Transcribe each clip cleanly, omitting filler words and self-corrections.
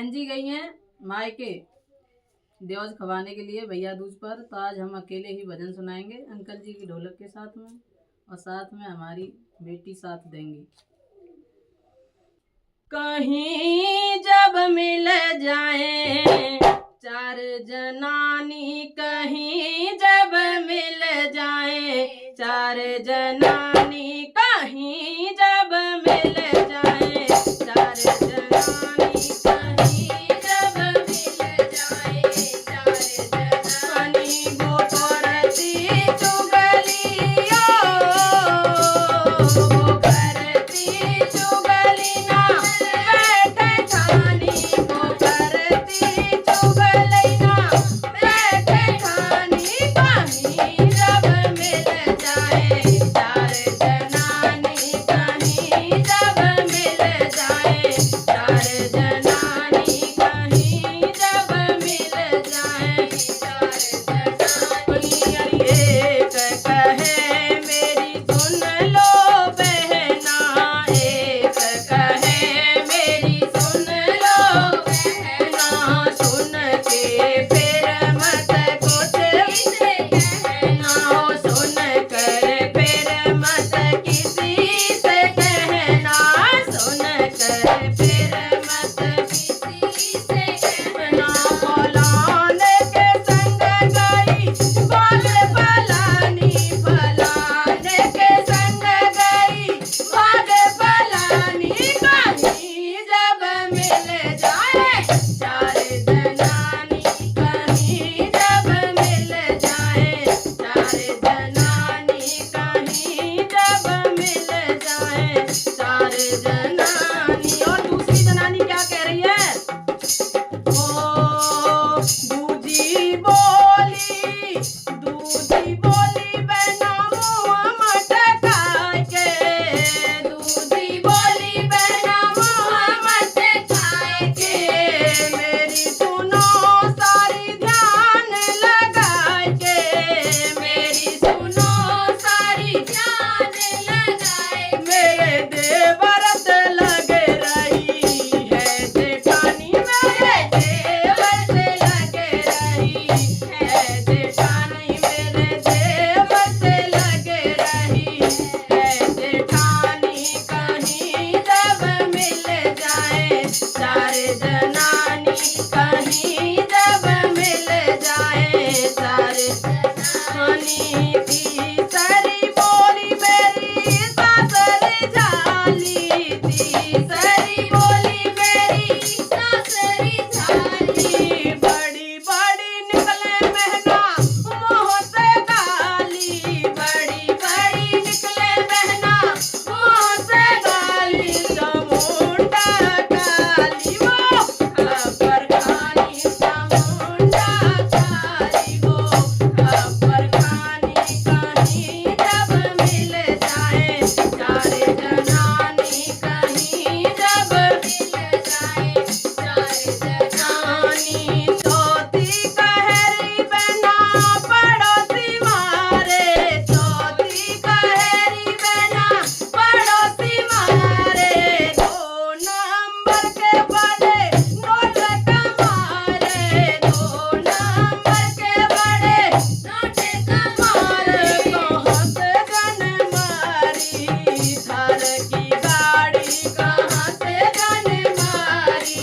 बहन जी गई हैं मायके देवज खवाने के लिए भैया दूज पर। तो आज हम अकेले ही भजन सुनाएंगे अंकल जी की ढोलक के साथ में, और साथ में हमारी बेटी साथ देंगी। कहीं जब मिल जाए चार जनानी, कहीं जब मिल जाए चार जनानी, कहीं जब मिल जाए चार जनानी, कहीं जब मिल जाए चार जनानी, वो करती चुगलिया, वो करती चुगली ना बैठे ठानी, वो करती चुगली ना बैठे ठानी, कहीं जब मिल जाए चार जनानी, कहीं जब मिल जाए चार जनानी, कहीं जब मिल जाए चार जनानी। एक कहे मेरी सुन लो बहना, एक कहे मेरी सुन लो बहना, सुन के फिर मत कुछ इसे कहना, सुन कर फिर मत किसी से कहना, सुन कर फिर मत किसी से कहना। फलाने के संग गई बाल फलानी, फलाने के संग गई बाल फलानी, कहीं जब मिल जाए चार जनानी, कहीं जब मिल जाए चार जनानी, कहीं जब मिल जाए चार जनानी। और दूसरी जनानी क्या कह रही है? ओ दूजी बोली, दूजी बोली बहना मुँह मटका के, दूजी बोली बहना मुँह मटका के, मेरी सुनो सारी ध्यान लगा के, मेरी सुनो सारी ध्यान लगाए, मेरे देवरत लगे रही है जेठानी, मेरे देवरत लगे रही है जेठानी, मेरे देवरत लगे रही है जेठानी, कहीं जब मिल जाए चार जनानी, कहीं जब मिल जाए चार जनानी। तीसरी बोली मेरी सासरी झाली, तीसरी बोली मेरी सासरी झाली, बड़ी बड़ी निकले बहना मुँह से गाली, बड़ी बड़ी निकले बहना मुँह से गाली, चामुंडा काली वो खबर खानी, चामुंडा काली वो खबर खानी, कहीं जब मिल जाए चार जनानी, कहीं जब मिल जाए चार जनानी। चौथी कहेरी बहना पड़ोसी मारे, चौथी कहेरी बहना पड़ोसी मारे, दो नंबर के बड़े नोट कमारे, दो नंबर के बड़े नोट कमारे, कहाँ से गन मारी थार की गाड़ी, कहाँ से गन मारी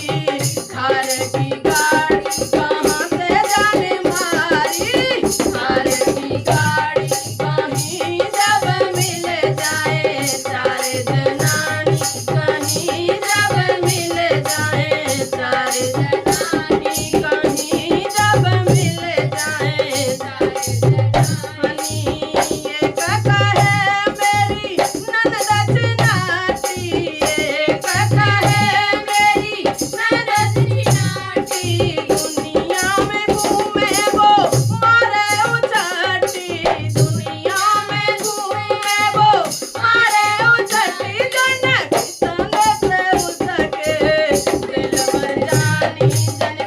थार की गाड़ी, कहाँ से गन मारी थार की गाड़ी, कहीं जब मिल जाए चार जनानी, कहीं जब मिल जाए चार जनानी, कहीं जब मिल जाए चार जनानी। एक कहे मेरी ननद नाटी, एक कहे मेरी ननद नाटी, दुनिया में घूमे वो मारे उचटी, दुनिया में घूमे वो मारे उचटी, जन संग से उसके दिल भर जानी, जन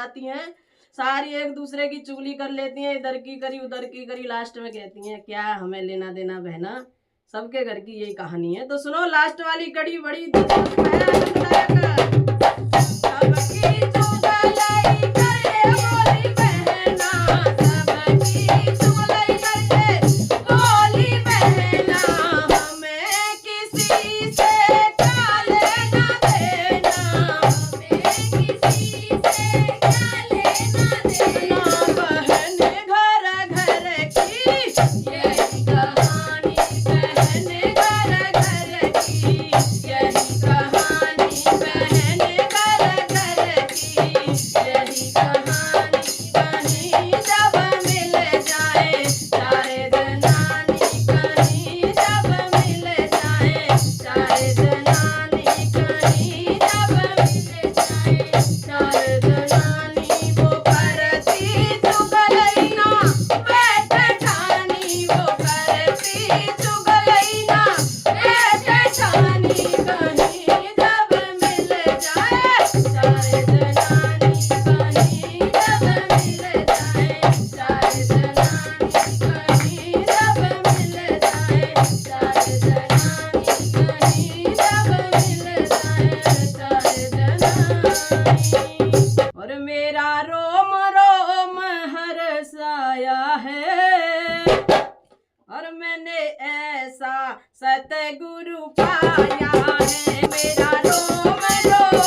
जाती हैं, सारी एक दूसरे की चुगली कर लेती हैं, इधर की करी उधर की करी, लास्ट में कहती हैं क्या हमें लेना देना बहना, सबके घर की यही कहानी है। तो सुनो लास्ट वाली कड़ी बड़ी दिलचस्प है, आनंददायक। सबकी चुगली करे बोली बहना, सबकी चुगली करके बोली बहना, हमें किसी से क्या लेना देना, हमें किसी से क्या लेना देना, बहन घर घर की यही कहानी, बहन घर घर की यही कहानी, बहन घर घर की यही कहानी, कहीं जब मिल जाए सारे जनानी, कहीं जब मिल जाए सारे जनानी, कहीं जब मिल जाए सारे जनानी, वो करती चुगली ना बैठ ठानी, वो करती चुगली ना बैठ ठानी, कहीं जब मिल जाए सारे जनानी, कहीं जब मिल जाए सारे जनानी, कहीं जब मिल जाए सारे जनानी, कहीं जब मिल जाए सारे जनानी। और मेरा रोम रोम हर्षाया है, और मैंने ऐसा सतगुरु पाया है, मेरा रोम रोम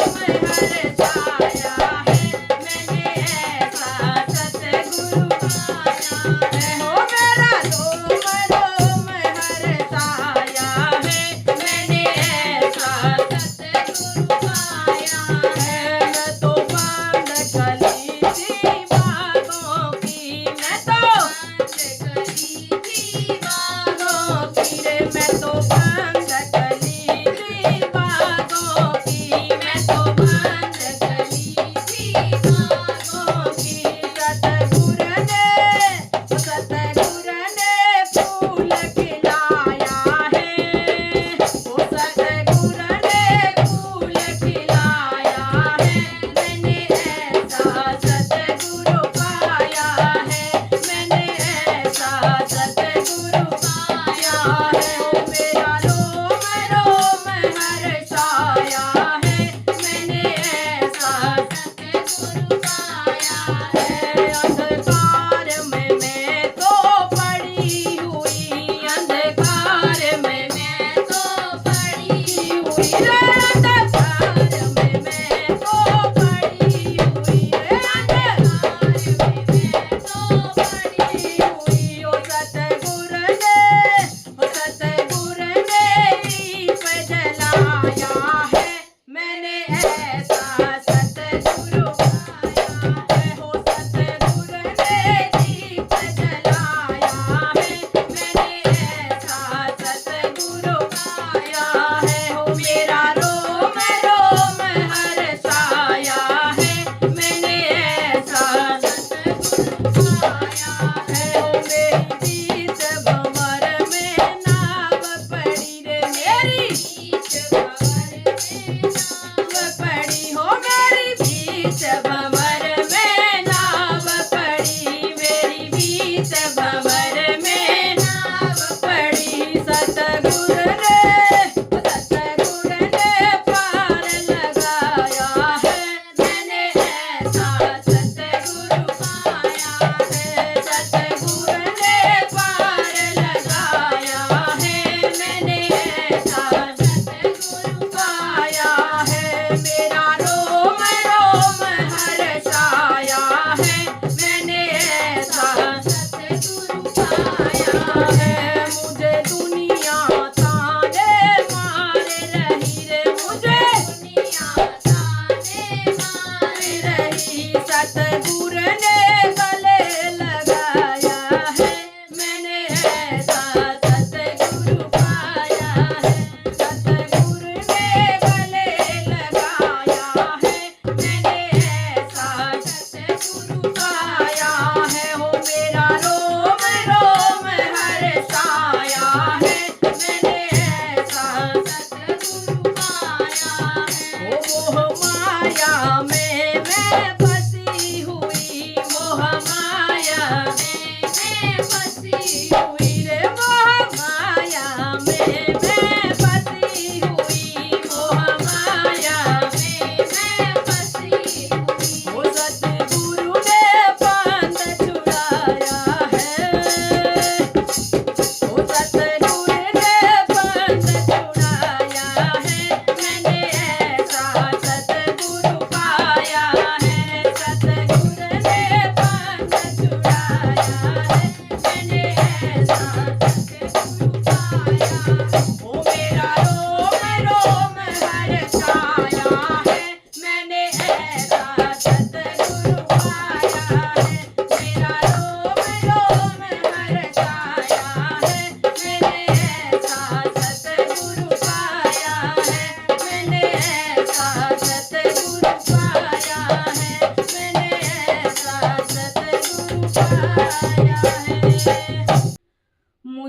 हर्षाया है, मैंने ऐसा सतगुरु पाया है, हो मेरा रोम रोम हर्षाया है, मैंने ऐसा सतगुरु पाया है, मैं तो बंद कली थी बागों की, मैं तो बंद कली थी बागों की रे, मैं तो बंद कली थी बागों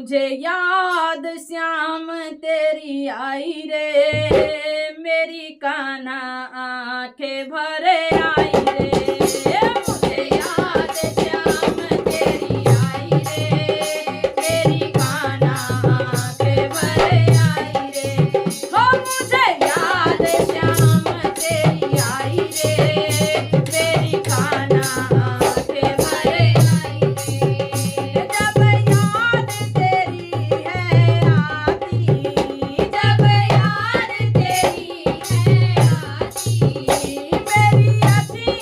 मुझे याद श्याम तेरी आई रे, मेरी कान्हा आंखें भरे आई रे। मुझे याद श्याम तेरी आई रे, मेरी कान्हा आंखें भरे आई रे। हो मुझे याद श्याम तेरी आई रे, मेरी कान्हा आंखें भरे आई रे। जब याद तेरी है आती, जब याद तेरी है आती, मेरी अखियाँ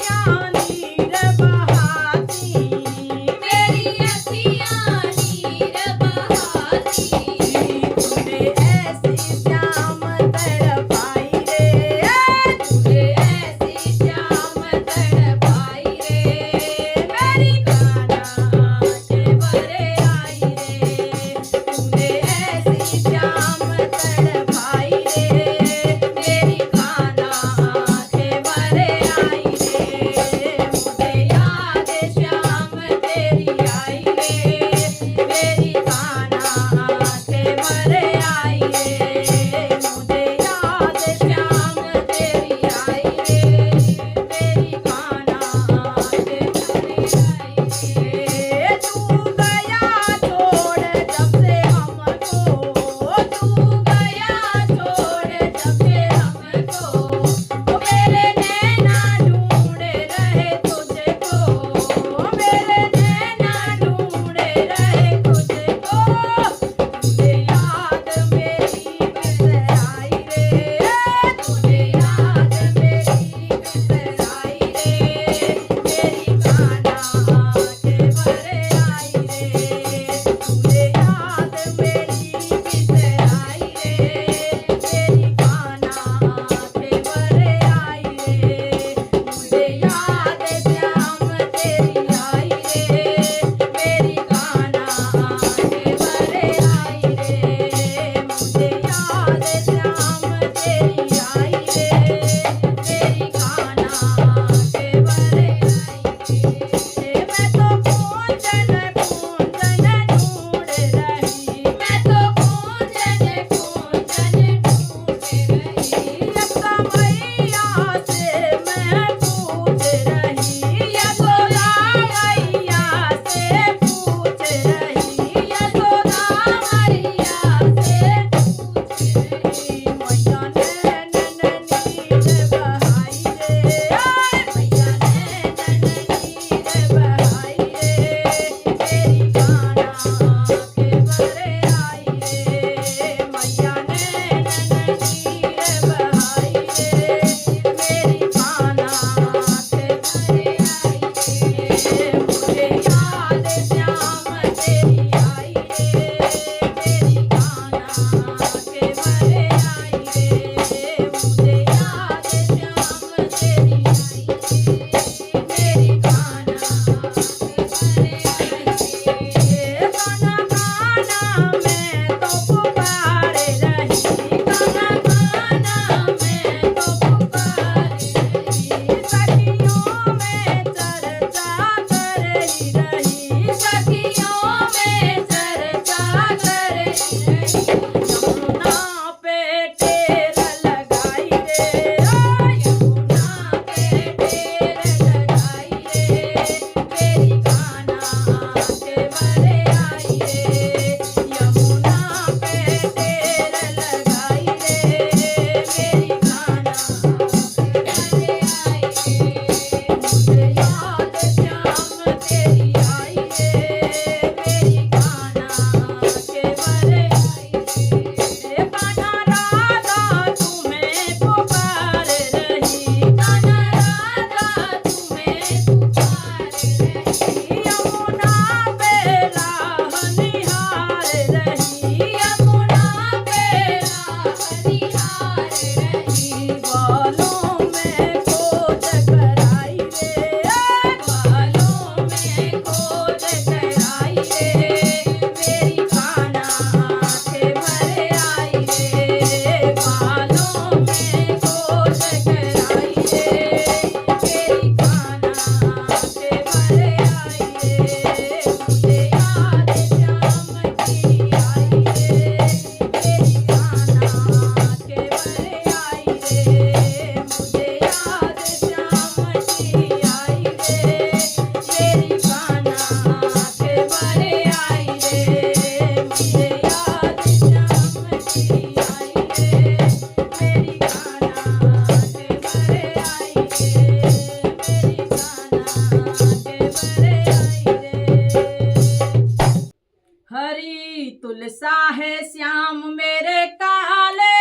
तुलसा है श्याम मेरे काले,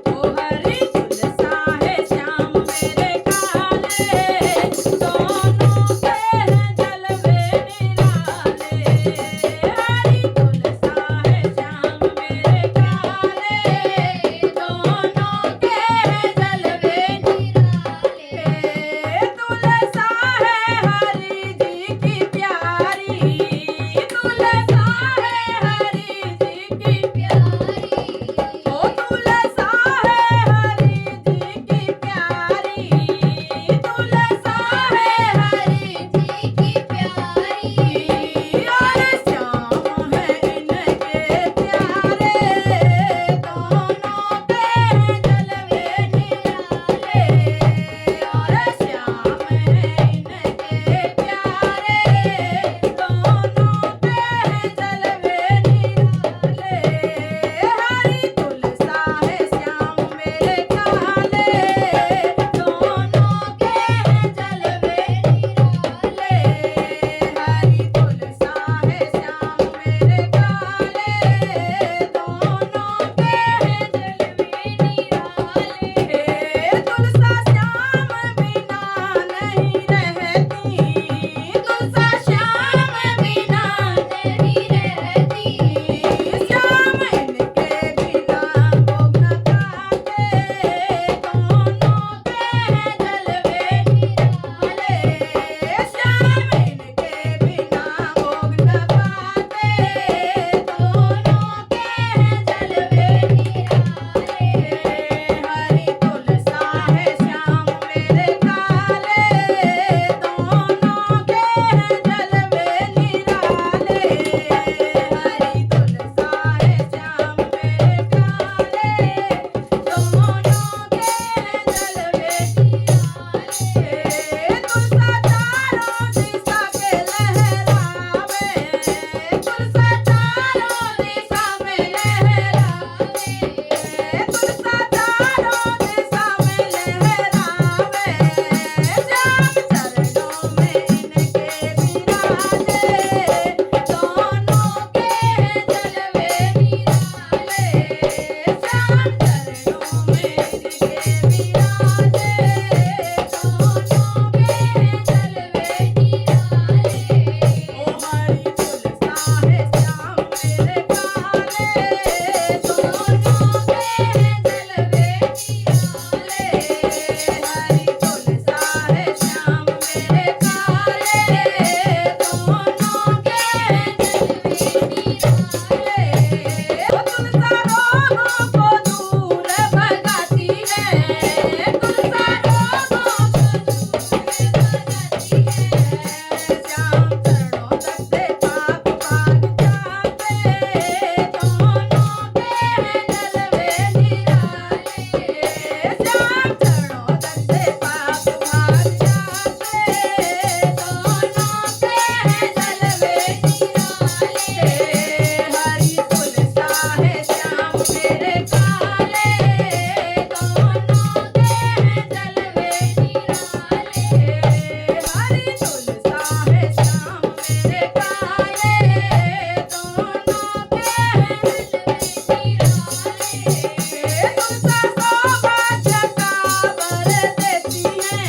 ओ हरी तुलसा है श्याम मेरे काले, दोनों के हैं जलवे निराले। हरी तुलसा है श्याम मेरे काले, दोनों के हैं जलवे निराले। तुलसा है हरि जी की प्यारी, तुलसा है हरि जी की प्यारी, ओ तुलसा है हरि जी की प्यारी, तुलसा है हरि जी की प्यारी। और श्याम है इनके प्यारे, दोनों के हैं जलवे निराले। और श्याम है इनके प्यारे, दोनों के हैं जलवे निराले। हरी तुलसा है श्याम मेरे काले, दोनों के हैं जलवे निराले। हरी तुलसा है श्याम मेरे काले, दोनों के हैं जलवे निराले। तुलसा श्याम बिना नहीं रहती, तुलसा श्याम बिना नहीं रहती। श्याम इनके बिना भोग न खाते, दोनों के हैं जलवे निराले। श्याम इनके बिना भोग न खाते, दोनों के हैं जलवे निराले। हरी तुलसा है श्याम मेरे काले, दोनों के हैं जलवे निराले। हरी तुलसा है श्याम मेरे काले, दोनों के हैं जलवे निराले। तुलसा चारों दिशा के लहरावे, तुलसा चारों दिशा में लहरावे, तुलसा चारों दिशा में लहरावे। श्याम चरणों में इनके विराजे, दोनों के हैं जलवे निराले। श्याम चरणों में इनके विराजे, दोनों के हैं जलवे निराले। ओ हरी तुलसा है श्याम मेरे काले, दोनों के हैं जलवे निराले। हरी तुलसा है श्याम मेरे काले, दोनों के हैं जलवे निराले। ओ तुलसा रोगों को दूर भगाती है, तुलसा रोगों को दूर भगाती है। श्याम चरणों तक से पाप भाग जाते, दोनों के हैं जलवे निराले। श्याम चरणों तक से पाप भाग जाते, दोनों के हैं जलवे निराले। हरी तुलसा है श्याम मेरे काले, दोनों के हैं जलवे निराले। हरी तुलसा है श्याम मेरे काले, दोनों के हैं जलवे निराले। तुलसा सौभाग्य का वर देती है,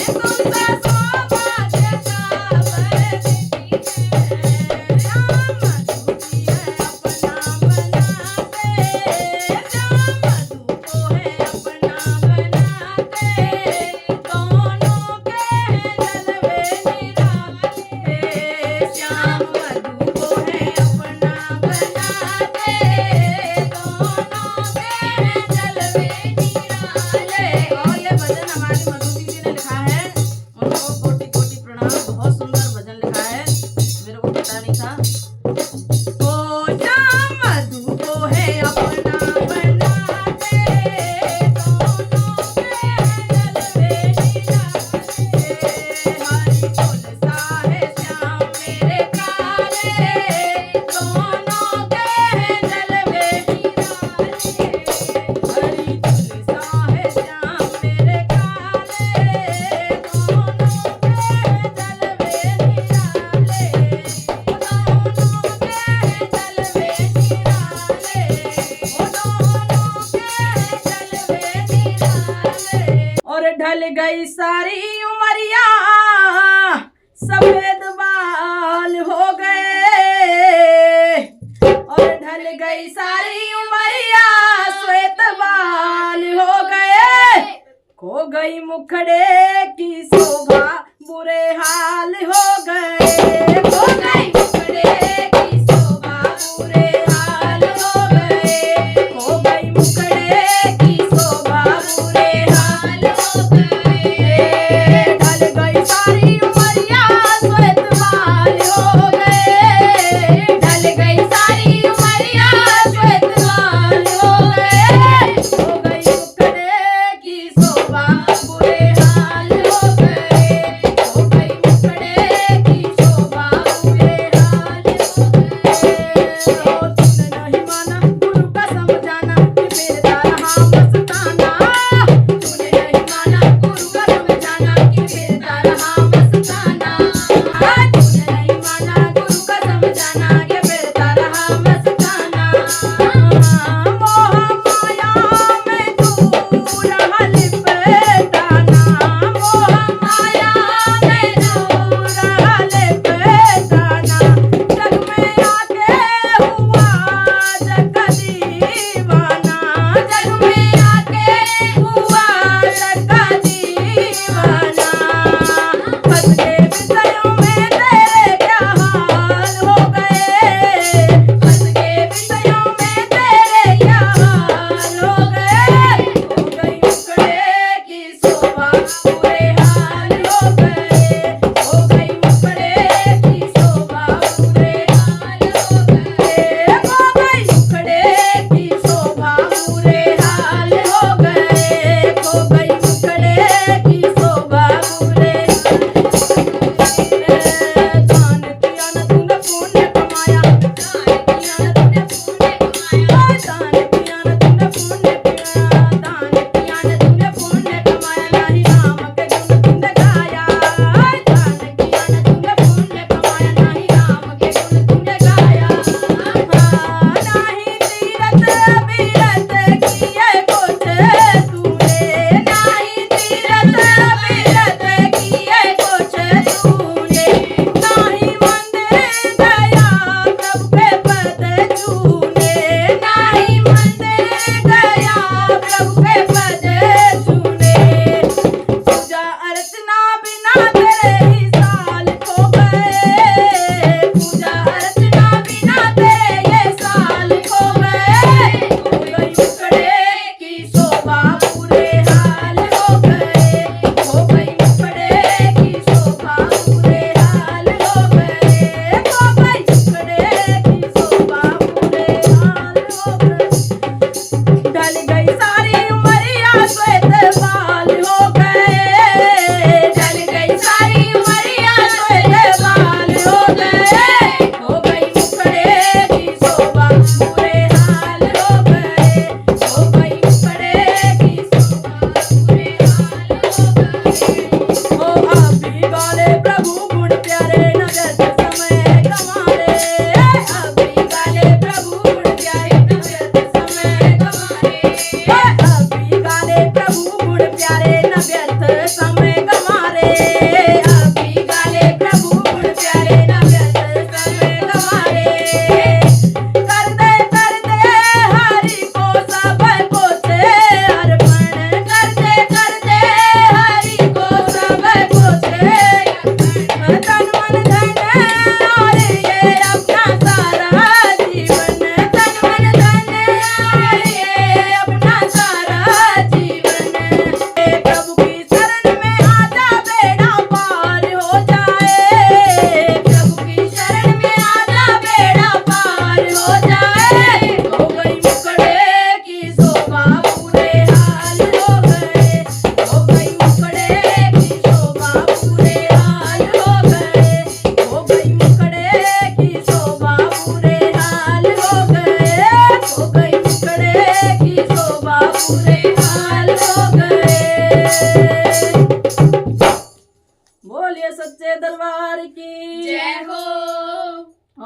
तुलसा सौभाग्य का वर देती है। श्याम मधु जी है अपना बनाते, श्याम मधु को है अपना बनाते, दोनों के हैं जलवे निराले। श्याम मधु को है अपना बनाते, दोनों के हैं जलवे निराले। और ये भजन हमारी मधु दीदी ने लिखा है, उनको कोटि कोटि प्रणाम। बहुत सुंदर भजन लिखा है, मेरे को पता नहीं था। ओ श्याम मधु को है अपना बनाते, दोनों के हैं जलवे निराले। हरी तुलसा है श्याम मेरे काले, दोनों के हैं जलवे निराले। ढल गई सारी उमरिया सफेद बाल हो गए, और ढल गई सारी उमरिया श्वेत बाल हो गए, खो गई मुखड़े की शोभा बुरे हाल हो गए, खो गई मुखड़े की शोभा बुरे हाल हो गए, खो गई मुखड़े की शोभा बुरे हाल हो गए, ढल गई सारी उमरिया श्वेत बाल हो गए, ढल गई सारी उमरिया श्वेत बाल हो गए, खो गई मुखड़े की शोभा बुरे हाल हो गए, खो गई मुखड़े की शोभा बुरे हाल हो गए। ओ तुमने नहीं माना गुरु का समझाना कि फिरता रहा मस्ताना, तुमने नहीं माना गुरु का समझाना कि फिरता रहा मस्ताना, तुमने नहीं माना गुरु का समझाना कि फिरता रहा मस्ताना, मोह माया में तू रहा लिपटाना, मोह माया में तू रहा लिपटाना, जग में आके हुआ जग का दीवाना, जग में आके हुआ जग का दीवाना, फंस के विषयों में तेरे क्या हाल हो गए, फंस के विषयों में तेरे क्या हाल हो गए, हो गई मुखड़े की शोभा बुरे हाल हो गए, हो गई मुखड़े की शोभा बुरे हाल हो गए, हो गई मुखड़े की शोभा बुरे हाल हो गए, हो गई मुखड़े की शोभा बुरे दान किया न तूने पुण्य कमाया, दान किया न तूने पुण्य कमाया, दान किया न तूने पुण्य कमाया, दान किया न तूने पुण्य कमाया, नहीं राम के गुण तूने गाया, दान किया न तूने पुण्य कमाया, नहीं राम के गुण तूने गाया, नहीं तीरथ बीरथ किए कुछ तूने, नहीं तीरथ बीरथ किए कुछ तूने, नहीं मंदिर गया प्रभु के पद छूने, नहीं मंदिर गया प्रभु के पद छूने, पूजा अर्चना बिना तेरे ही साल खो गए, पूजा अर्चना बिना तेरे ये साल खो गए, हो गई मुखड़े की शोभा बुरे हाल हो गए, हो गई मुखड़े की शोभा बुरे हाल हो गए, हो गई मुखड़े की शोभा बुरे हाल हो गए, ढल गई सारी उमरिया श्वेत बाल हो गए, ढल गई सारी उमरिया श्वेत बाल हो गए, हो गई मुखड़े की शोभा बुरे हाल हो गए, हो गई मुखड़े की शोभा बुरे हाल हो गए, ओ आप भी गाले प्रभु गुण प्यारे न व्यर्थ समय गंवारे, आप भी गाले प्रभु गुण प्यारे न व्यर्थ समय गंवारे, आप भी गाले प्रभु गुण प्यारे न व्यर्थ समय गंवारे, आप भी गाले प्रभु गुण प्यारे न व्यर्थ समय गंवारे, कर दे हरि को सब कुछ अर्पण, कर दे हरि को सब कुछ अर्पण, तन मन धन और ये अपना सारा जीवन, तन मन धन और ये अपना सारा जीवन, प्रभु की शरण में आजा बेड़ा पार हो जाए, प्रभु की शरण में आजा बेड़ा पार हो जाए, हो गई मुखड़े की शोभा बुरे हाल हो गए, हो गई मुखड़े की शोभा बुरे हाल हो गए, हो गई मुखड़े की शोभा बुरे हाल हो गए, हो गई मुखड़े की शोभा बुरे हाल हो गए। बोलिए सच्चे दरबार की जय हो।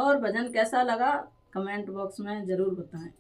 और भजन कैसा लगा कमेंट बॉक्स में जरूर बताएं।